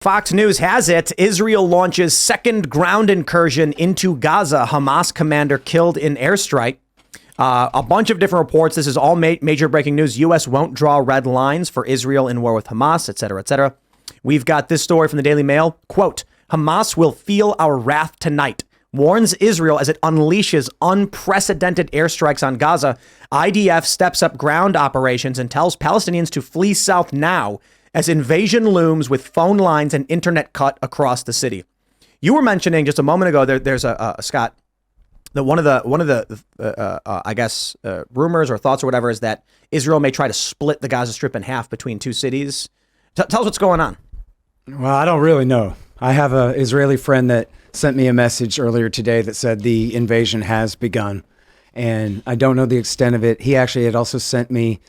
Fox News has it. Israel launches second ground incursion into Gaza. Hamas commander killed in airstrike. A bunch of different reports. This is all major breaking news. U.S. won't draw red lines for Israel in war with Hamas, et cetera, et cetera. We've got this story from the Daily Mail. Quote, Hamas will feel our wrath tonight, warns Israel as it unleashes unprecedented airstrikes on Gaza. IDF steps up ground operations and tells Palestinians to flee south now as invasion looms with phone lines and internet cut across the city. You were mentioning just a moment ago, there's a Scott, that one of the I guess rumors or thoughts or whatever is that Israel may try to split the Gaza Strip in half between two cities. Tell us what's going on. Well, I don't really know. I have an Israeli friend that sent me a message earlier today that said the invasion has begun, and I don't know the extent of it. He actually had also sent me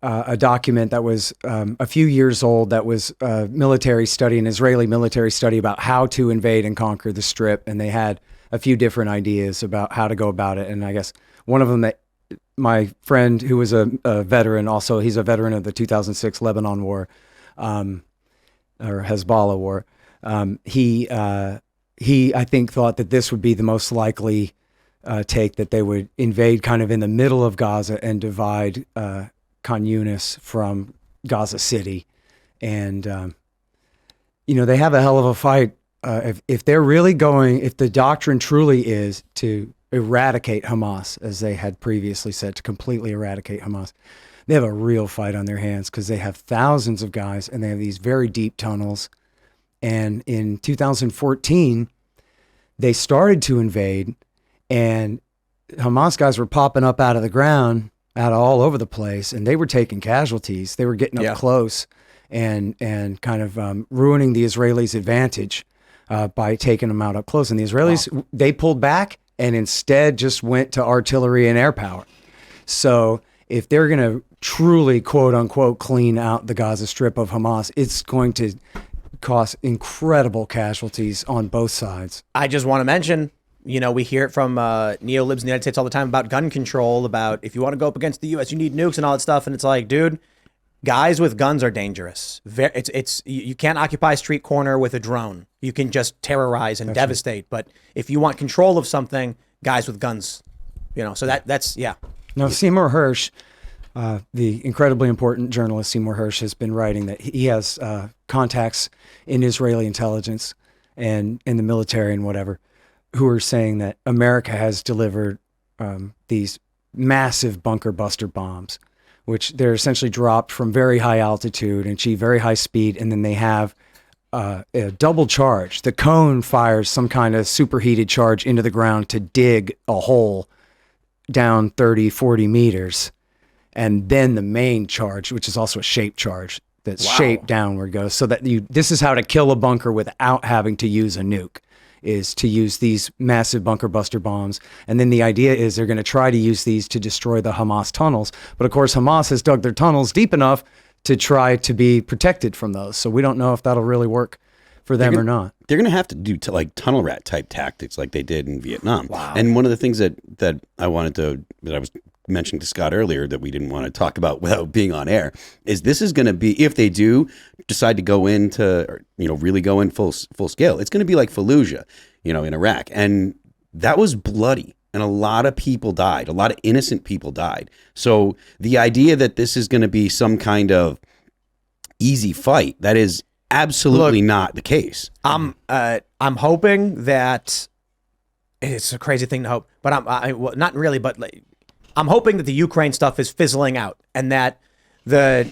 a document that was a few years old that was a military study, an Israeli military study about how to invade and conquer the Strip, and they had a few different ideas about how to go about it. And I guess one of them that my friend, who was a veteran, also he's a veteran of the 2006 Lebanon War, or Hezbollah War. He I think thought that this would be the most likely take, that they would invade kind of in the middle of Gaza and divide Khan Yunis from Gaza City. And, they have a hell of a fight. If they're really going, if the doctrine truly is to eradicate Hamas, as they had previously said, to completely eradicate Hamas, they have a real fight on their hands, because they have thousands of guys and they have these very deep tunnels. And in 2014, they started to invade, and Hamas guys were popping up out of the ground, out of all over the place, and they were taking casualties. They were getting up close and kind of ruining the Israelis' advantage by taking them out up close. And the Israelis, they pulled back and instead just went to artillery and air power. So if they're going to truly, quote unquote, clean out the Gaza Strip of Hamas, it's going to cost incredible casualties on both sides. I just want to mention, we hear it from neo-libs in the United States all the time about gun control, about if you want to go up against the U.S., you need nukes and all that stuff. And it's like, dude, guys with guns are dangerous. You can't occupy a street corner with a drone. You can just terrorize and devastate. But if you want control of something, guys with guns, so that's. Now, Seymour Hersh, the incredibly important journalist Seymour Hersh, has been writing that he has contacts in Israeli intelligence and in the military and whatever, who are saying that America has delivered these massive bunker buster bombs, which they're essentially dropped from very high altitude and achieve very high speed. And then they have a double charge. The cone fires some kind of superheated charge into the ground to dig a hole down 30, 40 meters. And then the main charge, which is also a shape charge, that's shaped downward, goes. So that this is how to kill a bunker without having to use a nuke, is to use these massive bunker buster bombs. And then the idea is they're going to try to use these to destroy the Hamas tunnels. But of course, Hamas has dug their tunnels deep enough to try to be protected from those. So we don't know if that'll really work for them or not. They're going to have to do tunnel rat type tactics like they did in Vietnam. Wow. And one of the things that I was mentioning to Scott earlier that we didn't want to talk about without being on air is this is going to be, if they do decide to go into, or, really go in full scale, it's going to be like Fallujah, in Iraq. And that was bloody. And a lot of people died. A lot of innocent people died. So the idea that this is going to be some kind of easy fight, that is absolutely not the case. I'm hoping that it's a crazy thing to hope, but not really, but I'm hoping that the Ukraine stuff is fizzling out, and that but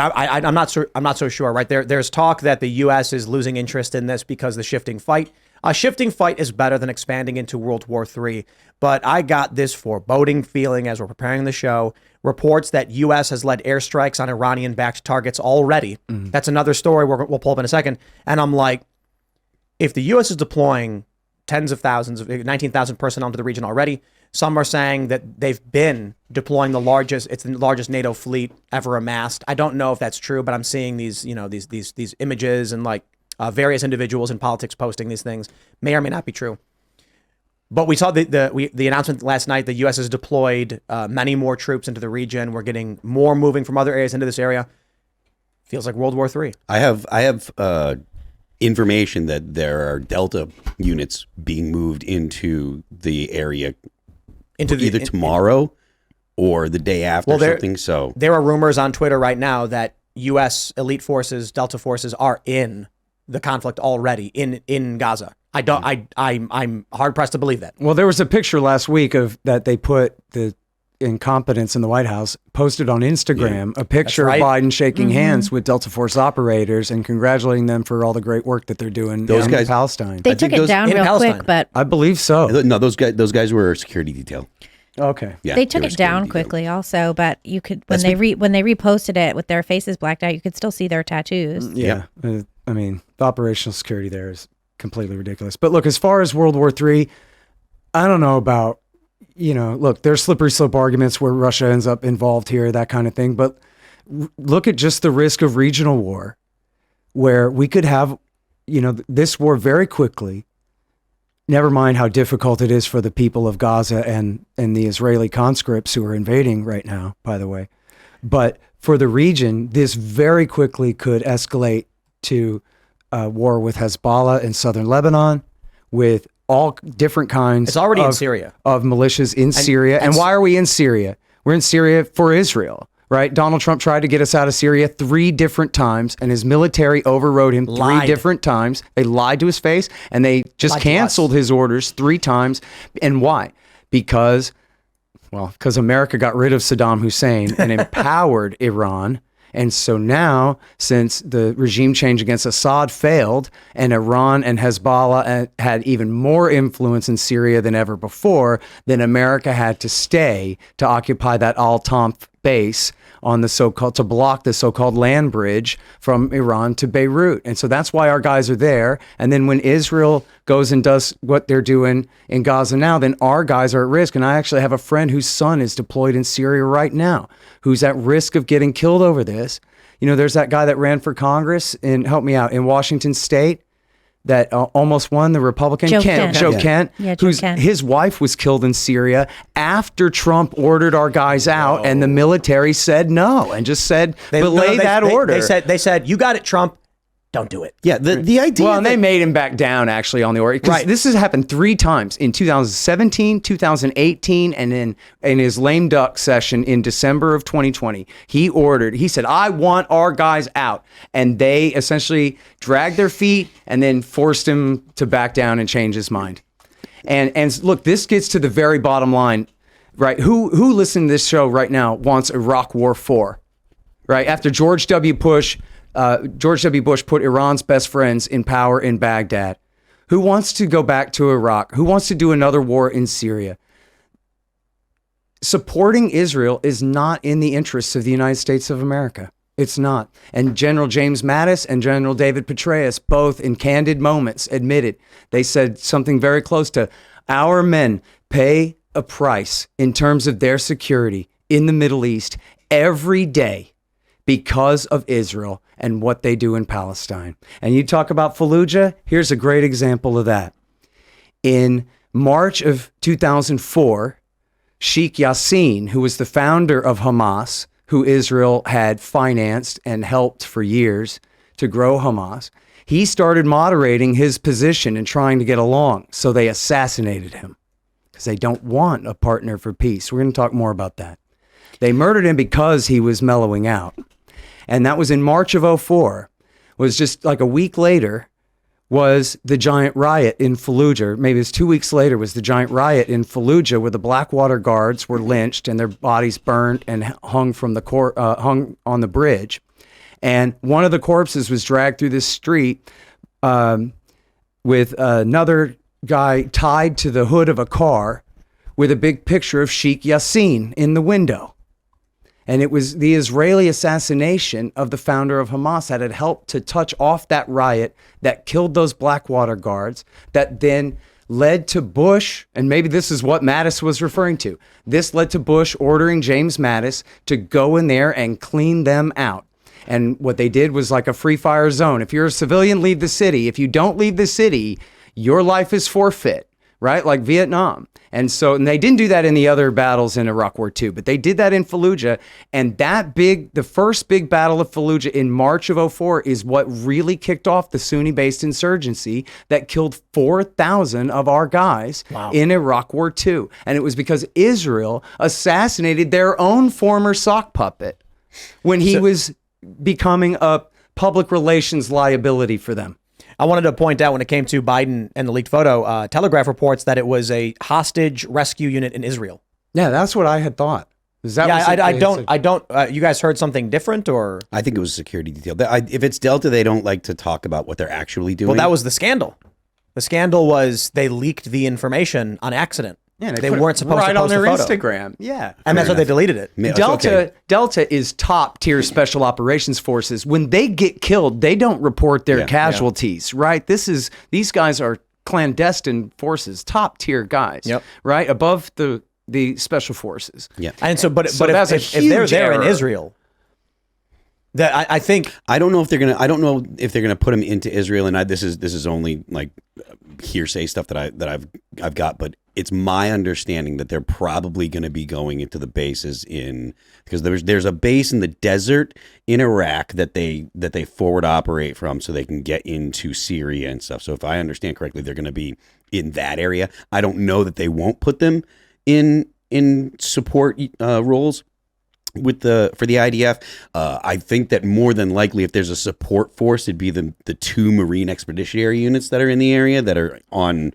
I'm not so sure. Right there's talk that the U.S. is losing interest in this because the shifting fight. A shifting fight is better than expanding into World War III. But I got this foreboding feeling as we're preparing the show. Reports that U.S. has led airstrikes on Iranian-backed targets already. Mm-hmm. That's another story we'll pull up in a second. And I'm like, if the U.S. is deploying tens of thousands, 19,000 personnel into the region already, some are saying that they've been deploying the largest NATO fleet ever amassed. I don't know if that's true, but I'm seeing these images and various individuals in politics posting these things. May or may not be true. But we saw the announcement last night. The U.S. has deployed many more troops into the region. We're getting more moving from other areas into this area. Feels like World War III. I have information that there are Delta units being moved into the area either tomorrow or the day after something. So there are rumors on Twitter right now that U.S. elite forces, Delta forces, are in the conflict already in Gaza. I'm hard pressed to believe that. Well, there was a picture last week of that they put the incompetence in the White House, posted on Instagram a picture of Biden shaking hands with Delta Force operators and congratulating them for all the great work that they're doing in Palestine. They took it down real quick, but I believe so. No, those guys were a security detail. Okay. Yeah, they took it down quickly also, but you could when they reposted it with their faces blacked out, you could still see their tattoos. Yeah. I mean, the operational security there is completely ridiculous. But look, as far as World War III, I don't know about, look, there's slippery slope arguments where Russia ends up involved here, that kind of thing. But look at just the risk of regional war, where we could have, this war very quickly. Never mind how difficult it is for the people of Gaza and the Israeli conscripts who are invading right now, by the way. But for the region, this very quickly could escalate to war with Hezbollah in southern Lebanon, with all different kinds. It's already in Syria. Of militias in Syria. And why are we in Syria? We're in Syria for Israel, right? Donald Trump tried to get us out of Syria 3 different times, and his military overrode him 3 different times. They lied to his face, and they just canceled his orders 3 times. And why? Because America got rid of Saddam Hussein and empowered Iran. And so now, since the regime change against Assad failed and Iran and Hezbollah had even more influence in Syria than ever before, then America had to stay to occupy that Al-Tanf base on to block the so-called land bridge from Iran to Beirut. And so that's why our guys are there. And then when Israel goes and does what they're doing in Gaza now, then our guys are at risk. And I actually have a friend whose son is deployed in Syria right now, who's at risk of getting killed over this. There's that guy that ran for Congress in Washington State that almost won, the Republican, Joe Kent, Yeah, Joe Kent. His wife was killed in Syria after Trump ordered our guys out, and the military said no and just said belay that order. They said, you got it, Trump. Don't do it. Yeah, the idea. Well, and they made him back down actually on the order. Right. This has happened 3 times in 2017, 2018, and in his lame duck session in December of 2020. He said, I want our guys out. And they essentially dragged their feet and then forced him to back down and change his mind. And look, this gets to the very bottom line, right? Who listening to this show right now wants Iraq War 4, right? After George W. Bush put Iran's best friends in power in Baghdad. Who wants to go back to Iraq? Who wants to do another war in Syria? Supporting Israel is not in the interests of the United States of America. It's not. And General James Mattis and General David Petraeus, both in candid moments, admitted. They said something very close to, our men pay a price in terms of their security in the Middle East every day because of Israel and what they do in Palestine. And you talk about Fallujah, here's a great example of that. In March of 2004, Sheikh Yassin, who was the founder of Hamas, who Israel had financed and helped for years to grow Hamas, he started moderating his position and trying to get along. So they assassinated him because they don't want a partner for peace. We're going to talk more about that. They murdered him because he was mellowing out. And that was in March of 2004. Was just like a week later was the giant riot in Fallujah. Maybe it was 2 weeks later was the giant riot in Fallujah where the Blackwater guards were lynched and their bodies burned and hung from hung on the bridge. And one of the corpses was dragged through this street with another guy tied to the hood of a car with a big picture of Sheikh Yassin in the window. And it was the Israeli assassination of the founder of Hamas that had helped to touch off that riot that killed those Blackwater guards, that then led to Bush, and maybe this is what Mattis was referring to. This led to Bush ordering James Mattis to go in there and clean them out. And what they did was like a free fire zone. If you're a civilian, leave the city. If you don't leave the city, your life is forfeit. right? Like Vietnam. And they didn't do that in the other battles in Iraq War II, but they did that in Fallujah. And the first big battle of Fallujah in March of 04 is what really kicked off the Sunni-based insurgency that killed 4,000 of our guys in Iraq War II. And it was because Israel assassinated their own former sock puppet when he was becoming a public relations liability for them. I wanted to point out when it came to Biden and the leaked photo, Telegraph reports that it was a hostage rescue unit in Israel. Yeah, that's what I had thought. Is that I don't. You guys heard something different, or? I think it was a security detail. If it's Delta, they don't like to talk about what they're actually doing. Well, that was the scandal. The scandal was they leaked the information on accident. Yeah, they weren't supposed to post on their a photo. Instagram. Yeah, and that's why they deleted it. Delta is top tier special operations forces. When they get killed, they don't report their casualties. Right? These guys are clandestine forces, top tier guys. Yep. Right above the special forces. Yeah. And so, but if they're there in Israel. I think I don't know if they're gonna put him into Israel, and this is only like hearsay stuff that I've got, but it's my understanding that they're probably going to be going into the bases because there's a base in the desert in Iraq that they forward operate from so they can get into Syria and stuff. So if I understand correctly, they're going to be in that area. I don't know that they won't put them in support roles for the IDF. I think that more than likely, if there's a support force, it'd be the 2 Marine Expeditionary units that are in the area that are on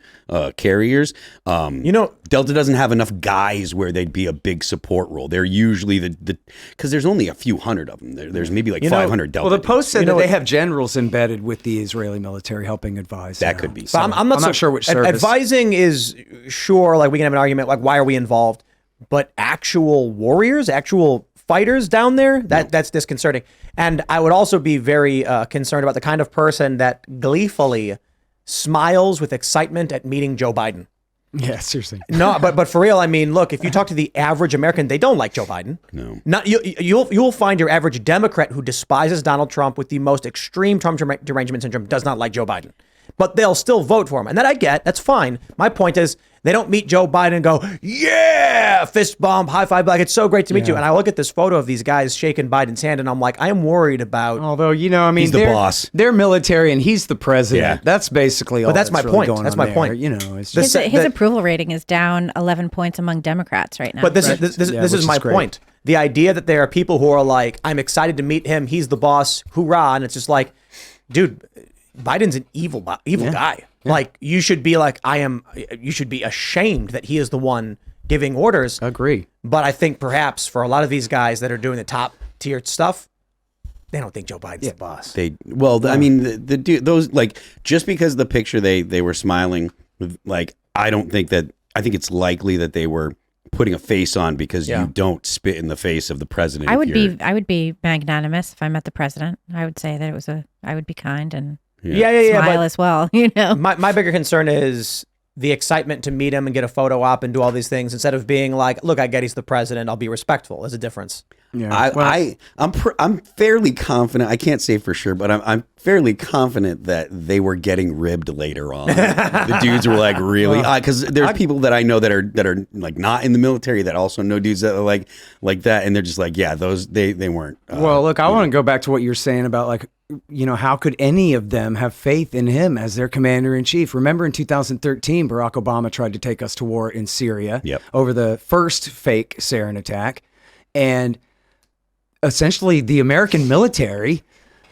carriers. Delta doesn't have enough guys where they'd be a big support role. They're usually because there's only a few hundred of them. There's maybe like 500 Delta. Well, the Post said that they have generals embedded with the Israeli military helping advise. That could be. So I'm not sure which service. Advising is sure. Like we can have an argument. Like why are we involved? But actual warriors, actual fighters down there, that's disconcerting. And I would also be very concerned about the kind of person that gleefully smiles with excitement at meeting Joe Biden. Yeah, seriously. No, but for real, I mean, look, if you talk to the average American, they don't like Joe Biden. No. You'll find your average Democrat who despises Donald Trump with the most extreme Trump derangement syndrome does not like Joe Biden. But they'll still vote for him. And that I get. That's fine. My point is they don't meet Joe Biden and go, yeah, fist bump, high five, like, it's so great to meet you. And I look at this photo of these guys shaking Biden's hand and I'm like, I am worried about. Although, he's the boss. They're military and he's the president. Yeah. That's basically all. But that's my really point. Going that's on my there. point. It's just, his approval rating is down 11 points among Democrats right now. But this is my point. The idea that there are people who are like, I'm excited to meet him. He's the boss. Hoorah. And it's just like, dude, Biden's an evil guy. Yeah. Like you should be like, you should be ashamed that he is the one giving orders. Agree. But I think perhaps for a lot of these guys that are doing the top tier stuff, they don't think Joe Biden's the boss. I mean, the dude, those like just because the picture they were smiling, like I think it's likely that they were putting a face on because you don't spit in the face of the president. I would be magnanimous if I met the president. I would say that I would be kind and smile as well. My bigger concern is the excitement to meet him and get a photo op and do all these things instead of being like, look, I get he's the president. I'll be respectful. There's a difference. Yeah, I'm fairly confident. I can't say for sure, but I'm fairly confident that they were getting ribbed later on. The dudes were like, really? Because there's people that I know that are like not in the military that also know dudes that are like that, and they're just like, yeah, those they weren't. Well, look, I want to go back to what you're saying about like, how could any of them have faith in him as their commander in chief? Remember in 2013, Barack Obama tried to take us to war in Syria over the first fake sarin attack, and essentially the American military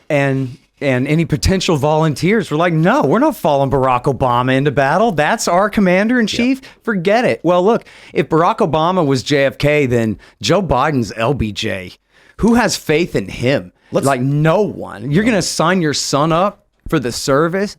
and any potential volunteers were like, no, we're not following Barack Obama into battle. That's our commander in chief. Forget it. Well, look, if Barack Obama was JFK, then Joe Biden's LBJ. Who has faith in him? No one. You're going to sign your son up for the service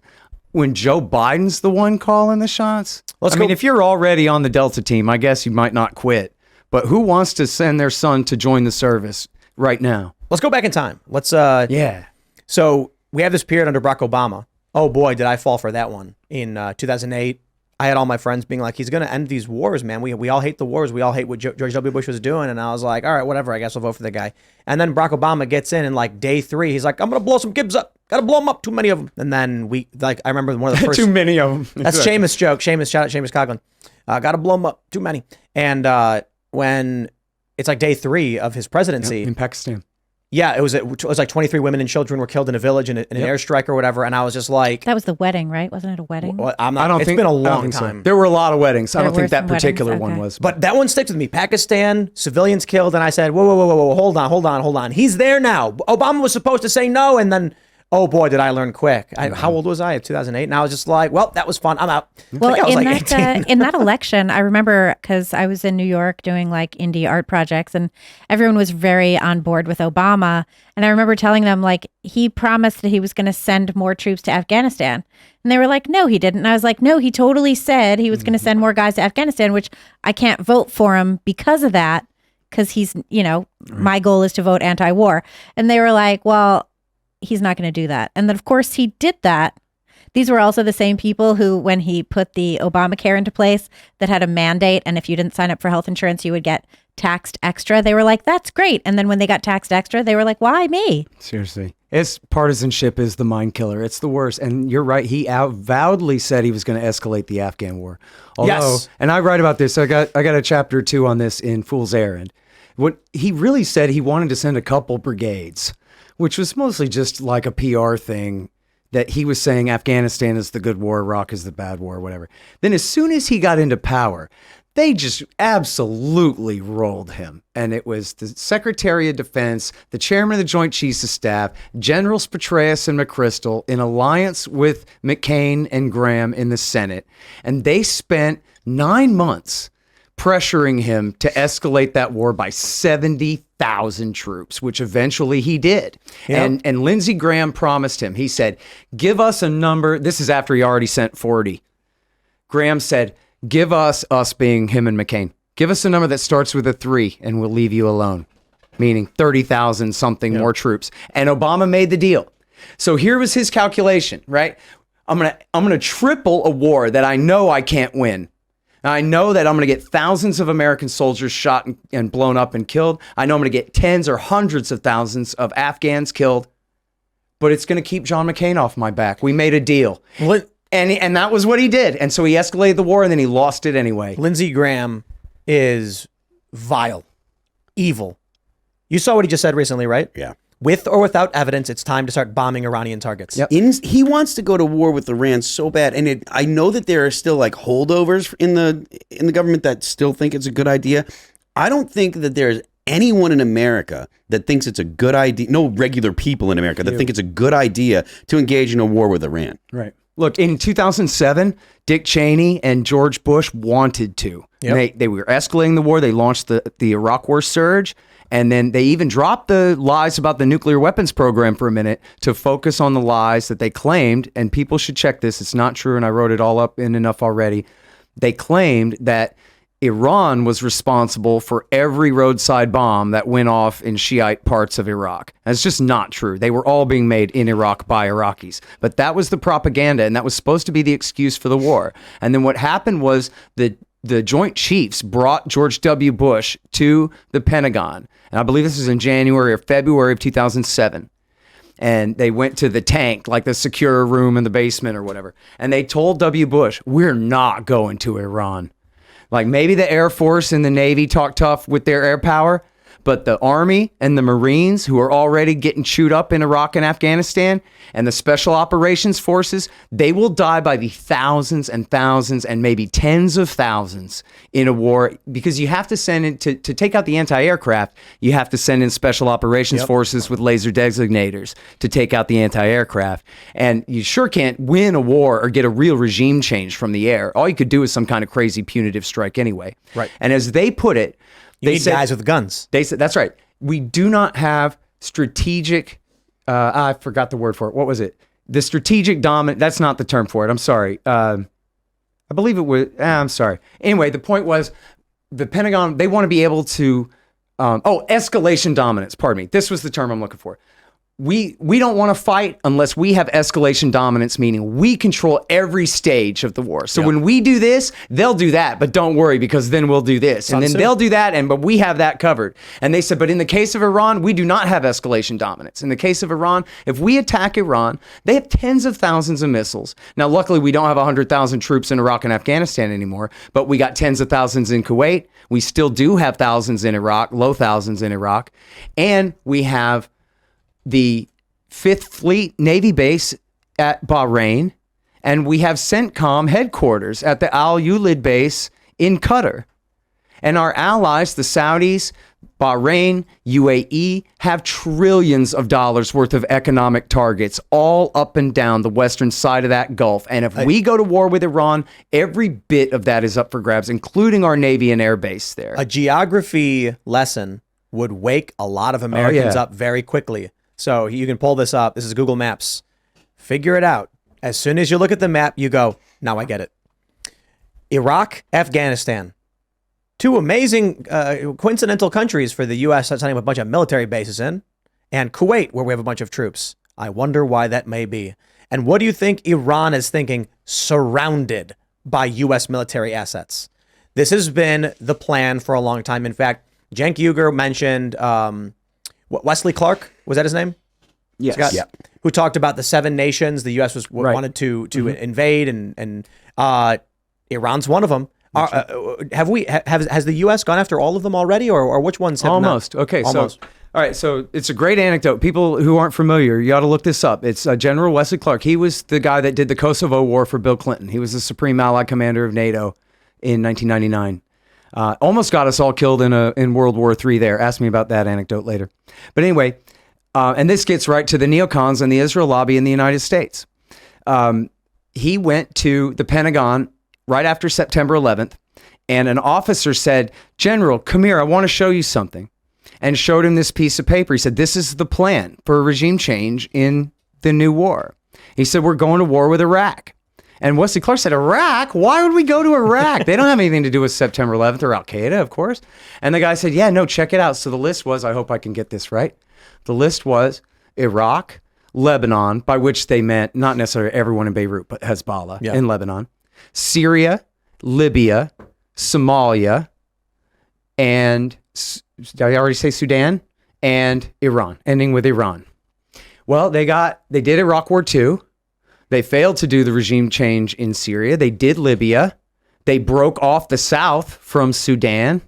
when Joe Biden's the one calling the shots? I mean, if you're already on the Delta team, I guess you might not quit. But who wants to send their son to join the service right now? Let's go back in time. Let's So we have this period under Barack Obama. Oh boy, did I fall for that one. In 2008, I had all my friends being like, he's going to end these wars, man. We all hate the wars. We all hate what George W. Bush was doing. And I was like, all right, whatever. I guess I'll vote for the guy. And then Barack Obama gets in and like day 3, he's like, I'm going to blow some kids up. Gotta blow them up. Too many of them. And then I remember one of the first. Too many of them. That's Seamus' joke. Seamus, shout out Seamus Coughlin. Gotta blow them up. Too many. And when it's like day 3 of his presidency. In Pakistan. Yeah, it was like 23 women and children were killed in a village in an airstrike or whatever. And I was just like. That was the wedding, right? Wasn't it a wedding? Well, it's been a long time. So. There were a lot of weddings. I don't think that particular weddings? one was. But that one sticks with me. Pakistan, civilians killed. And I said, whoa, hold on. He's there now. Obama was supposed to say no. And then, oh boy, did I learn quick. How old was I? 2008. And I was just like, well, that was fun. I'm out. Well, I was in, like that, 18. in that election, I remember because I was in New York doing like indie art projects and everyone was very on board with Obama. And I remember telling them like he promised that he was going to send more troops to Afghanistan. And they were like, no, he didn't. And I was like, no, he totally said he was going to send more guys to Afghanistan, which I can't vote for him because of that. Because he's, my goal is to vote anti-war. And they were like, well, he's not going to do that. And then, of course, he did that. These were also the same people who, when he put the Obamacare into place that had a mandate, and if you didn't sign up for health insurance, you would get taxed extra. They were like, that's great. And then when they got taxed extra, they were like, why me? Seriously. Partisanship is the mind killer. It's the worst. And you're right. He avowedly said he was going to escalate the Afghan war. Although, yes. And I write about this. I got a chapter or 2 on this in Fool's Errand. What he really said, he wanted to send a couple brigades, which was mostly just like a PR thing that he was saying Afghanistan is the good war, Iraq is the bad war, whatever. Then as soon as he got into power, they just absolutely rolled him. And it was the Secretary of Defense, the Chairman of the Joint Chiefs of Staff, Generals Petraeus and McChrystal in alliance with McCain and Graham in the Senate. And they spent 9 months pressuring him to escalate that war by 70,000 troops, which eventually he did. Yep. And Lindsey Graham promised him, he said, give us a number. This is after he already sent 40. Graham said, give us being him and McCain, give us a number that starts with a 3 and we'll leave you alone, meaning 30,000 something more troops. And Obama made the deal. So here was his calculation, right? I'm going to triple a war that I know I can't win. I know that I'm going to get thousands of American soldiers shot and blown up and killed. I know I'm going to get tens or hundreds of thousands of Afghans killed, but it's going to keep John McCain off my back. We made a deal. And that was what he did. And so he escalated the war and then he lost it anyway. Lindsey Graham is vile, evil. You saw what he just said recently, right? Yeah. With or without evidence, it's time to start bombing Iranian targets. Yep. He wants to go to war with Iran so bad, and I know that there are still like holdovers in the government that still think it's a good idea. I don't think that there's anyone in America that thinks it's a good idea. No regular people in America that think it's a good idea to engage in a war with Iran. Right. Look, in 2007, Dick Cheney and George Bush wanted to. Yep. They were escalating the war. They launched the Iraq War surge. And then they even dropped the lies about the nuclear weapons program for a minute to focus on the lies that they claimed. And people should check this. It's not true. And I wrote it all up in enough already. They claimed that Iran was responsible for every roadside bomb that went off in Shiite parts of Iraq. That's just not true. They were all being made in Iraq by Iraqis. But that was the propaganda, and that was supposed to be the excuse for the war. And then what happened was the Joint Chiefs brought George W. Bush to the Pentagon. And I believe this was in January or February of 2007. And they went to the tank, like the secure room in the basement or whatever. And they told W. Bush, we're not going to Iran. Like maybe the Air Force and the Navy talk tough with their air power, but the Army and the Marines who are already getting chewed up in Iraq and Afghanistan and the Special Operations Forces, they will die by the thousands and thousands and maybe tens of thousands in a war because you have to send in, to take out the anti-aircraft, you have to send in Special Operations Forces with laser designators to take out the anti-aircraft. And you sure can't win a war or get a real regime change from the air. All you could do is some kind of crazy punitive strike anyway. Right. And as they put it, They need guys with guns. They said, that's right. We do not have strategic, I forgot the word for it. What was it? The strategic dominant, that's not the term for it. I'm sorry. I believe it was, I'm sorry. Anyway, the point was the Pentagon, they want to be able to, escalation dominance, pardon me. This was the term I'm looking for. we don't want to fight unless we have escalation dominance, meaning we control every stage of the war. So when we do this, they'll do that, but don't worry because then we'll do this. And then they'll do that, but we have that covered. And they said, but in the case of Iran, we do not have escalation dominance. In the case of Iran, if we attack Iran, they have tens of thousands of missiles. Now, luckily, we don't have 100,000 troops in Iraq and Afghanistan anymore, but we got tens of thousands in Kuwait. We still do have thousands in Iraq, low thousands in Iraq. And we have the 5th Fleet Navy base at Bahrain, and we have CENTCOM headquarters at the Al Ulid base in Qatar. And our allies, the Saudis, Bahrain, UAE, have trillions of dollars worth of economic targets all up and down the western side of that Gulf. And if we go to war with Iran, every bit of that is up for grabs, including our Navy and Air Base there. A geography lesson would wake a lot of Americans up very quickly. So you can pull this up. This is Google Maps. Figure it out. As soon as you look at the map, you go, now I get it. Iraq, Afghanistan. Two amazing coincidental countries for the U.S. setting up a bunch of military bases in. And Kuwait, where we have a bunch of troops. I wonder why that may be. And what do you think Iran is thinking surrounded by U.S. military assets? This has been the plan for a long time. In fact, Cenk Uygur mentioned Wesley Clark, was that his name? Yes. Scott? Yeah. Who talked about the 7 nations the U.S. wanted to invade, and Iran's one of them. Has the U.S. gone after all of them already, or which ones have Almost. not? Okay, Almost. So all right, so it's a great anecdote. People who aren't familiar, you ought to look this up. It's General Wesley Clark. He was the guy that did the Kosovo War for Bill Clinton. He was the Supreme Allied Commander of NATO in 1999. Almost got us all killed in World War III there. Ask me about that anecdote later. But anyway, and this gets right to the neocons and the Israel lobby in the United States. He went to the Pentagon right after September 11th, and an officer said, "General, come here, I want to show you something," and showed him this piece of paper. He said, "This is the plan for a regime change in the new war." He said, "We're going to war with Iraq." And Wesley Clark said, "Iraq? Why would we go to Iraq? They don't have anything to do with September 11th or Al Qaeda, of course." And the guy said, "Yeah, no, check it out." So the list was, I hope I can get this right. The list was Iraq, Lebanon, by which they meant not necessarily everyone in Beirut, but Hezbollah in Lebanon, Syria, Libya, Somalia, and did I already say Sudan? And Iran, ending with Iran. Well, they did Iraq War II. They failed to do the regime change in Syria. They did Libya. They broke off the South from Sudan.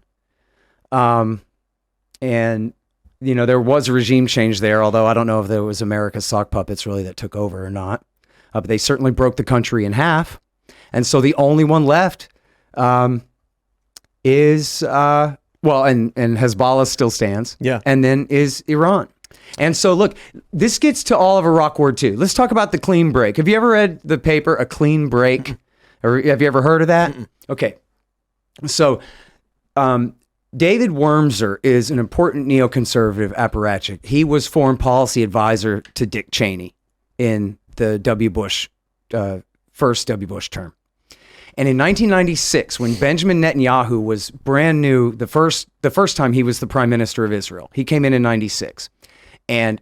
And, there was a regime change there, although I don't know if there was America's sock puppets really that took over or not. But they certainly broke the country in half. And so the only one left is, and Hezbollah still stands. Yeah. And then is Iran. And so, look, this gets to all of Iraq War II. Let's talk about the clean break. Have you ever read the paper, A Clean Break? Or have you ever heard of that? Okay. So, David Wormser is an important neoconservative apparatchik. He was foreign policy advisor to Dick Cheney in the first W. Bush term. And in 1996, when Benjamin Netanyahu was brand new, the first time he was the prime minister of Israel, he came in 96. And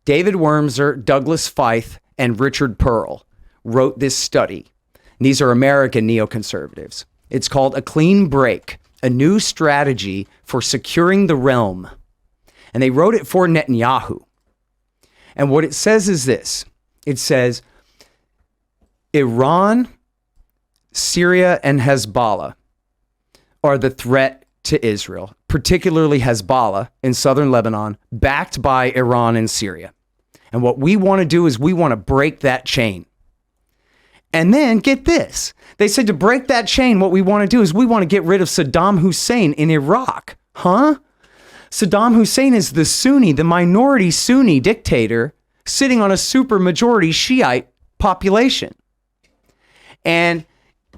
David Wormser, Douglas Feith, and Richard Pearl wrote this study. And these are American neoconservatives. It's called A Clean Break, a new strategy for securing the realm. And they wrote it for Netanyahu. And what it says is this. It says, Iran, Syria, and Hezbollah are the threat to Israel, particularly Hezbollah in southern Lebanon, backed by Iran and Syria. And what we want to do is we want to break that chain. And then get this. They said to break that chain, what we want to do is we want to get rid of Saddam Hussein in Iraq. Huh? Saddam Hussein is the minority Sunni dictator sitting on a super majority Shiite population. And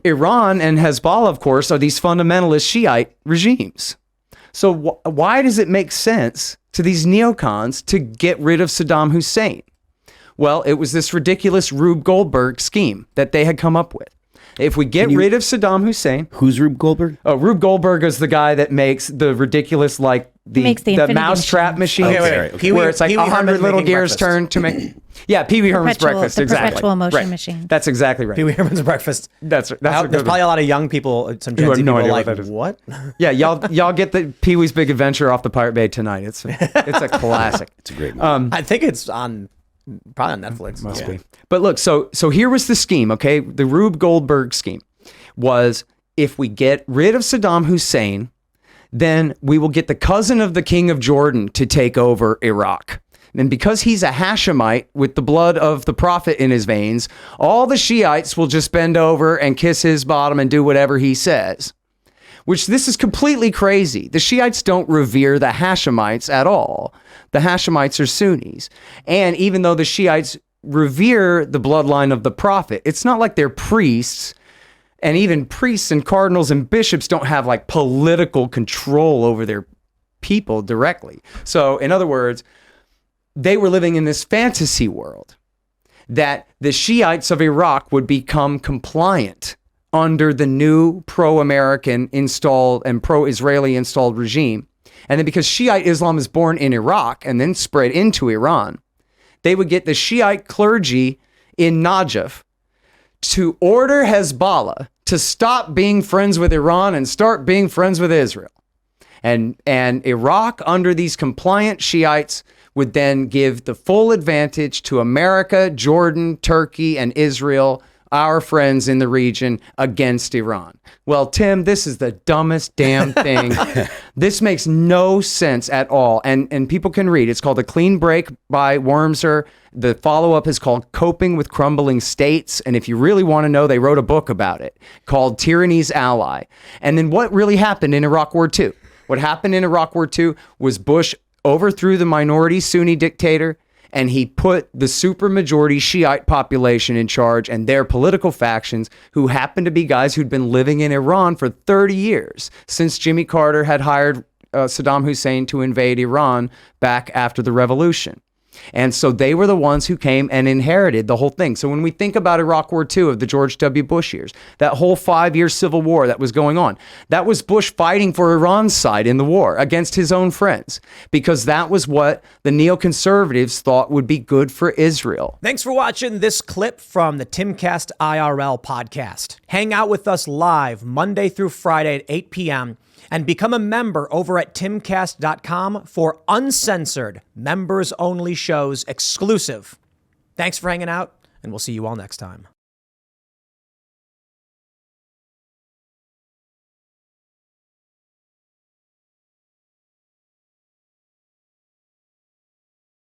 Iran and Hezbollah, of course, are these fundamentalist Shiite regimes. So why does it make sense to these neocons to get rid of Saddam Hussein? Well, it was this ridiculous Rube Goldberg scheme that they had come up with. If we get rid of Saddam Hussein, Who's Rube Goldberg? oh, Rube Goldberg is the guy that makes the ridiculous, like the Makes the infinity mousetrap machine, Okay, wait. Pee-wee- where it's like Pee-wee 100 Herman's little making gears breakfast. turn to make. Yeah, Pee Wee Herman's breakfast. The Exactly. perpetual motion Right. machine. That's exactly right. Pee Wee Herman's breakfast. That's a There's good probably a lot of young people, some Gen have Z no people, idea like, what that is. what? Yeah, y'all get the Pee Wee's Big Adventure off the Pirate Bay tonight. It's a classic. It's a great movie. I think it's on, probably on Netflix. Must be. But look, so here was the scheme, okay? The Rube Goldberg scheme was, if we get rid of Saddam Hussein, then we will get the cousin of the king of Jordan to take over Iraq. And because he's a Hashemite with the blood of the prophet in his veins, all the Shiites will just bend over and kiss his bottom and do whatever he says. Which, this is completely crazy. The Shiites don't revere the Hashemites at all. The Hashemites are Sunnis. And even though the Shiites revere the bloodline of the prophet, it's not like they're priests. And even priests and cardinals and bishops don't have like political control over their people directly. So in other words, they were living in this fantasy world that the Shiites of Iraq would become compliant under the new pro-American installed and pro-Israeli installed regime. And then because Shiite Islam is born in Iraq and then spread into Iran, they would get the Shiite clergy in Najaf to order Hezbollah to stop being friends with Iran and start being friends with Israel. And Iraq, under these compliant Shiites, would then give the full advantage to America, Jordan, Turkey, and Israel, our friends in the region, against Iran. Well, Tim, this is the dumbest damn thing. This makes no sense at all. And people can read. It's called A Clean Break by Wormser. The follow-up is called Coping with Crumbling States. And if you really want to know, they wrote a book about it called Tyranny's Ally. And then what really happened in Iraq War II? What happened in Iraq War II was Bush overthrew the minority Sunni dictator, and he put the supermajority Shiite population in charge and their political factions, who happened to be guys who'd been living in Iran for 30 years, since Jimmy Carter had hired Saddam Hussein to invade Iran back after the revolution. And so they were the ones who came and inherited the whole thing. So when we think about Iraq War II of the George W. Bush years, that whole 5-year civil war that was going on, that was Bush fighting for Iran's side in the war against his own friends, because that was what the neoconservatives thought would be good for Israel. Thanks for watching this clip from the Timcast IRL podcast. Hang out with us live Monday through Friday at 8 p.m. and become a member over at timcast.com for uncensored, members-only shows exclusive. Thanks for hanging out, and we'll see you all next time.